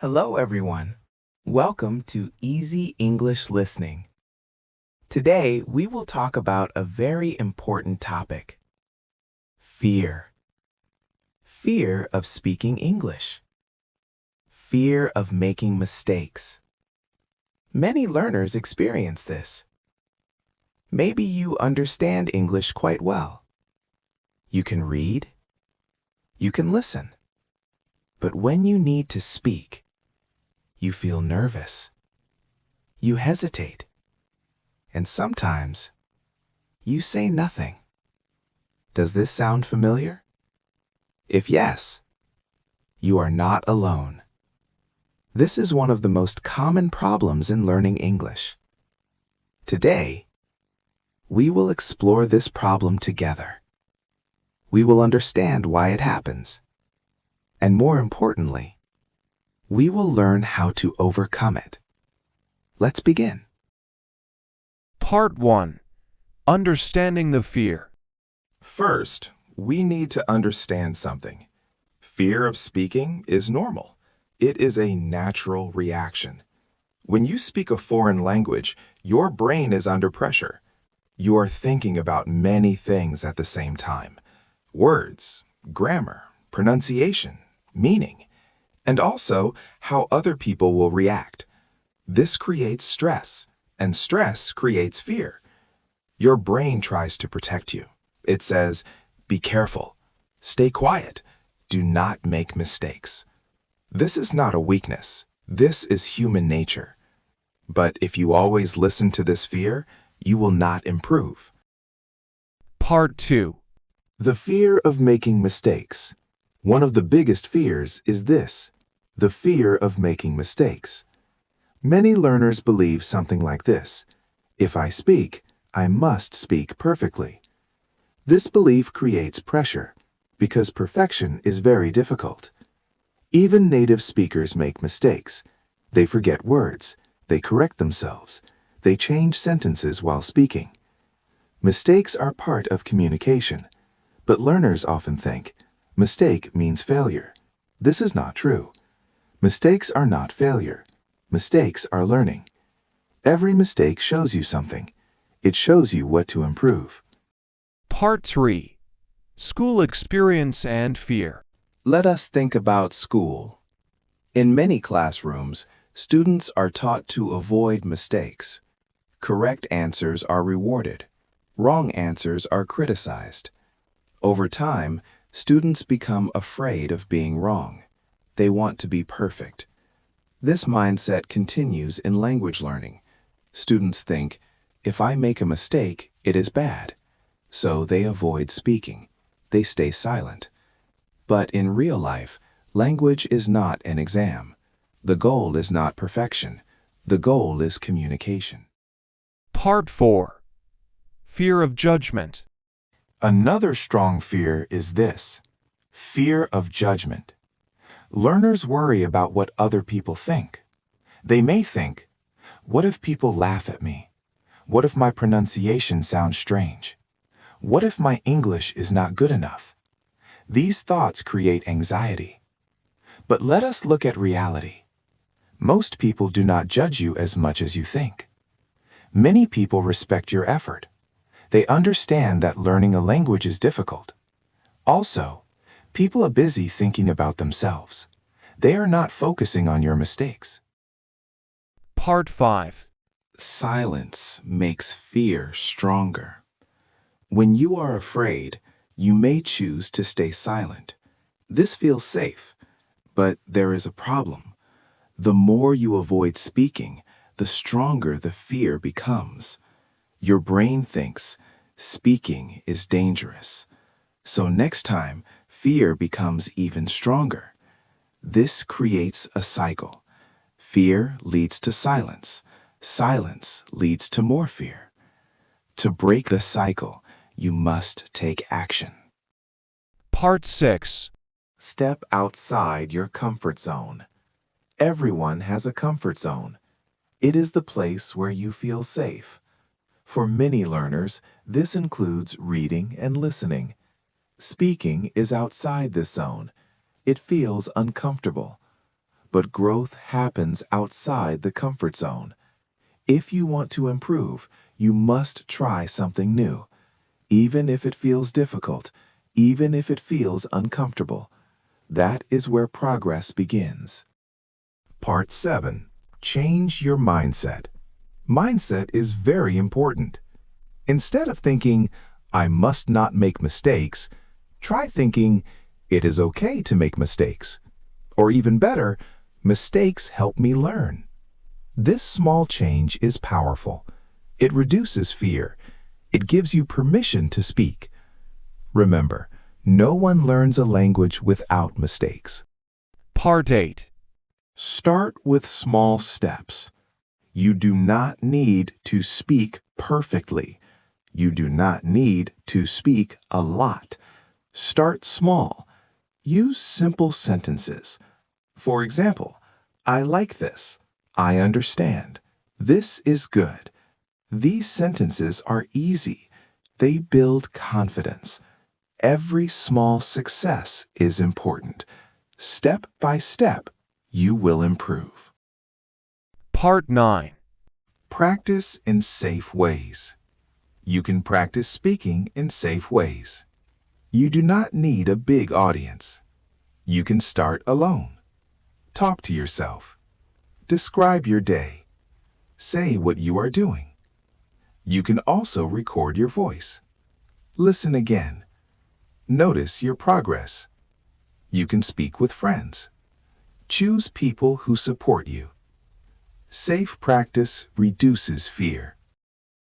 Hello, everyone. Welcome to Easy English Listening. Today, we will talk about a very important topic: fear. Fear of speaking English. Fear of making mistakes. Many learners experience this. Maybe you understand English quite well. You can read. You can listen. But when you need to speak, you feel nervous. You hesitate. And sometimes, you say nothing. Does this sound familiar? If yes, you are not alone. This is one of the most common problems in learning English. Today, we will explore this problem together. We will understand why it happens. And more importantly, we will learn how to overcome it. Let's begin. Part 1. Understanding the fear. First, we need to understand something. Fear of speaking is normal. It is a natural reaction. When you speak a foreign language, your brain is under pressure. You are thinking about many things at the same time: words, grammar, pronunciation, meaning, and also how other people will react. This creates stress, and stress creates fear. Your brain tries to protect you. It says, "Be careful, stay quiet, do not make mistakes." This is not a weakness. This is human nature. But if you always listen to this fear, you will not improve. Part 2. The fear of making mistakes. One of the biggest fears is this: the fear of making mistakes. Many learners believe something like this: if I speak, I must speak perfectly. This belief creates pressure, because perfection is very difficult. Even native speakers make mistakes. They forget words, they correct themselves, they change sentences while speaking. Mistakes are part of communication, but learners often think mistake means failure. This is not true. Mistakes are not failure. Mistakes are learning. Every mistake shows you something. It shows you what to improve. Part 3. School experience and fear. Let us think about school. In many classrooms, students are taught to avoid mistakes. Correct answers are rewarded. Wrong answers are criticized. Over time, students become afraid of being wrong. They want to be perfect. This mindset continues in language learning. Students think, if I make a mistake, it is bad. So they avoid speaking. They stay silent. But in real life, language is not an exam. The goal is not perfection. The goal is communication. Part 4. Fear of judgment. Another strong fear is this: fear of judgment. Learners worry about what other people think. They may think, what if people laugh at me? What if my pronunciation sounds strange? What if my English is not good enough? These thoughts create anxiety. But let us look at reality. Most people do not judge you as much as you think. Many people respect your effort. They understand that learning a language is difficult. Also, people are busy thinking about themselves. They are not focusing on your mistakes. Part 5. Silence makes fear stronger. When you are afraid, you may choose to stay silent. This feels safe, but there is a problem. The more you avoid speaking, the stronger the fear becomes. Your brain thinks speaking is dangerous. So next time, fear becomes even stronger. This creates a cycle. Fear leads to silence. Silence leads to more fear. To break the cycle, you must take action. Part 6. Step outside your comfort zone. Everyone has a comfort zone. It is the place where you feel safe. For many learners, this includes reading and listening. Speaking is outside this zone. It feels uncomfortable. but growth happens outside the comfort zone. If you want to improve, you must try something new, even if it feels difficult, even if it feels uncomfortable. That is where progress begins. Part 7. Change your mindset. Mindset is very important. Instead of thinking, I must not make mistakes, try thinking, it is okay to make mistakes. Or even better, mistakes help me learn. This small change is powerful. It reduces fear. It gives you permission to speak. Remember, no one learns a language without mistakes. Part 8. Start with small steps. You do not need to speak perfectly. You do not need to speak a lot. Start small. Use simple sentences. For example, I like this. I understand. This is good. These sentences are easy. They build confidence. Every small success is important. Step by step, you will improve. Part 9. Practice in safe ways. You can practice speaking in safe ways. You do not need a big audience. You can start alone. Talk to yourself. Describe your day. Say what you are doing. You can also record your voice. Listen again. Notice your progress. You can speak with friends. Choose people who support you. Safe practice reduces fear.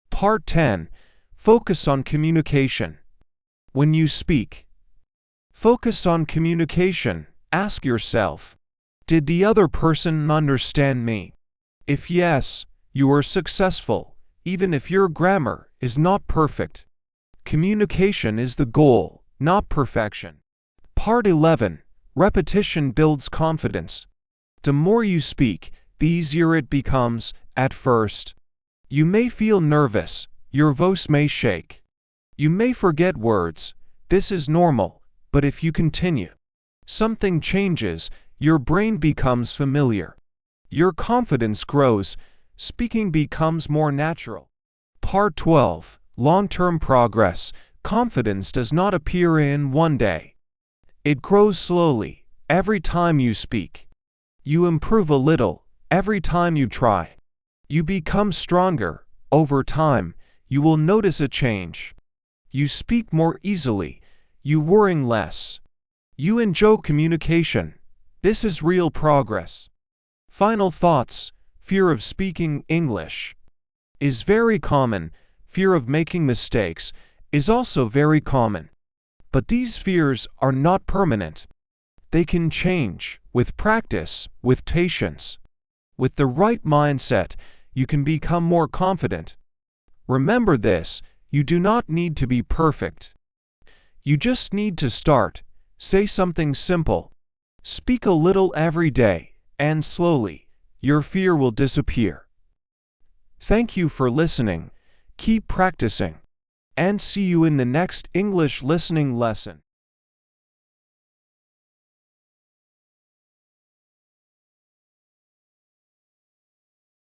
Part 10. Focus on communication. When you speak, focus on communication. Ask yourself, did the other person understand me? If yes, you are successful, even if your grammar is not perfect. Communication is the goal, not perfection. Part 11. Repetition builds confidence. The more you speak, the easier it becomes. At first, you may feel nervous, your voice may shake. You may forget words. This is normal, but if you continue, something changes, your brain becomes familiar. Your confidence grows, speaking becomes more natural. Part 12. Long-term progress. Confidence does not appear in one day. It grows slowly, every time you speak. You improve a little, every time you try. You become stronger. Over time, you will notice a change. You speak more easily. You worry less. You enjoy communication. This is real progress. Final thoughts. Fear of speaking English is very common. Fear of making mistakes is also very common. But these fears are not permanent. They can change with practice, with patience. With the right mindset, you can become more confident. Remember this, you do not need to be perfect. You just need to start. Say something simple. Speak a little every day, and slowly, your fear will disappear. Thank you for listening. Keep practicing. And see you in the next English listening lesson.